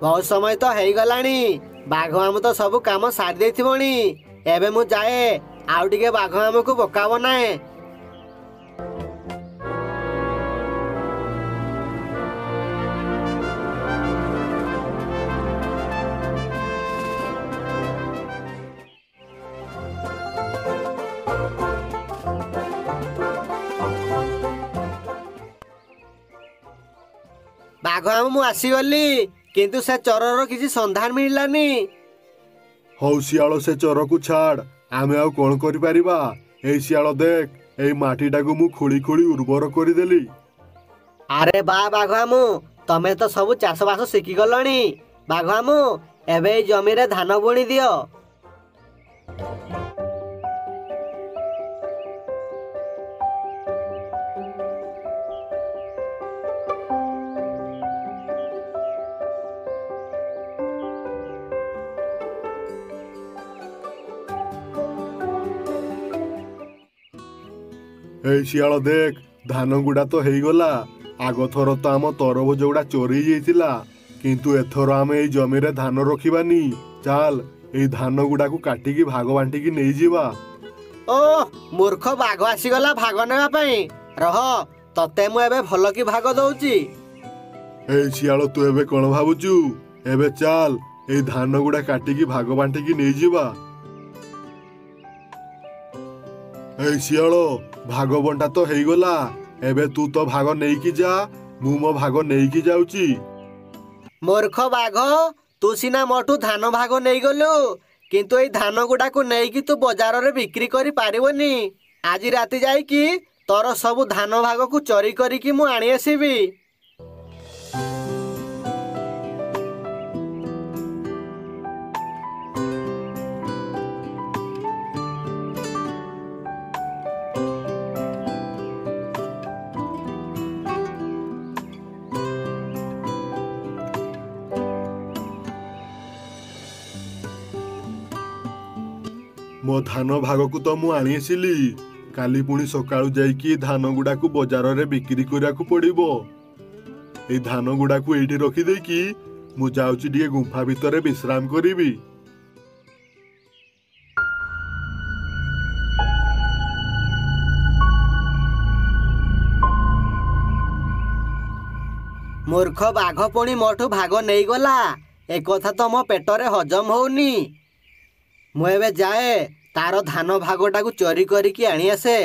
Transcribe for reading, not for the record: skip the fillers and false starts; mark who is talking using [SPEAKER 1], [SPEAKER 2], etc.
[SPEAKER 1] बहुत समय तो हो गलानी बाघ आम तो सब काम सारी देथिबणी एबे मु जाए आउ टिके बाघ आम को बोकाब नाए। बाघ आम मु आसीगली किंतु से चोरर किसी संधान मिललानी।
[SPEAKER 2] हौ शियाल से चोर को छाड़ आमे आउ कौन करि परिबा। ए शियाल देख एई माटीटा को मु खोली खोली उर्वर करिदेली।
[SPEAKER 1] अरे बा बाघ आमु तमे तो सब चाष बास शिखी गलणी। बाघ आमु एबे एई जमी रे धान बुणी दियो।
[SPEAKER 2] ए शियाल देख धान गुड़ा तो हेई गला। आग थर तो आम तरभुज गुड़ा चोरी जाइतिला किंतु एथर आम एई जमी रे धान रखिबानी। चाल एई धान गुड़ा को काटिकी भाग बांटिकी नहीं जीवा।
[SPEAKER 1] ओ मूर्ख बाघ आसीगला भाग नेबा पई रह तते मु एबे भल की भाग दउची।
[SPEAKER 2] ए शियाल तू एबे कोन भाबुचु। एबे चाल एई धान गुड़ा काटिकी भाग बांटिकी नहीं जीवा। ए शियाल भाग बंटा तो हेई गला एबे तू तो भाग नेकी जा मु मो भाग नेकी जाउची।
[SPEAKER 1] मूर्ख बाघ तू सिना मोठू धान भाग नहीं गलु किंतु एई धान गुड़ा को नेकी तू बाजार रे बिक्री करी पारिबनी। आज राति जाई कि तोर सब धान भाग को चोरी करी कि मु आनी आसीबी।
[SPEAKER 2] मो धान भाग को तो मु आनी आसिली। काली पुणी सकाळु जाइकी धान गुड़ा को बाजार रे बिक्री करिया को पड़िबो। ए धान गुड़ा को एठी रखी देकी मु जाउची टिके गुंफा भितरे विश्राम करिबी।
[SPEAKER 1] मूर्ख बाघ पुणी मोठू भाग नहीं गला ए कथा तो मो पेटरे हजम होउनी। मु एबे जाए तार धान भागटा को चोरी करिकी आनी आसे।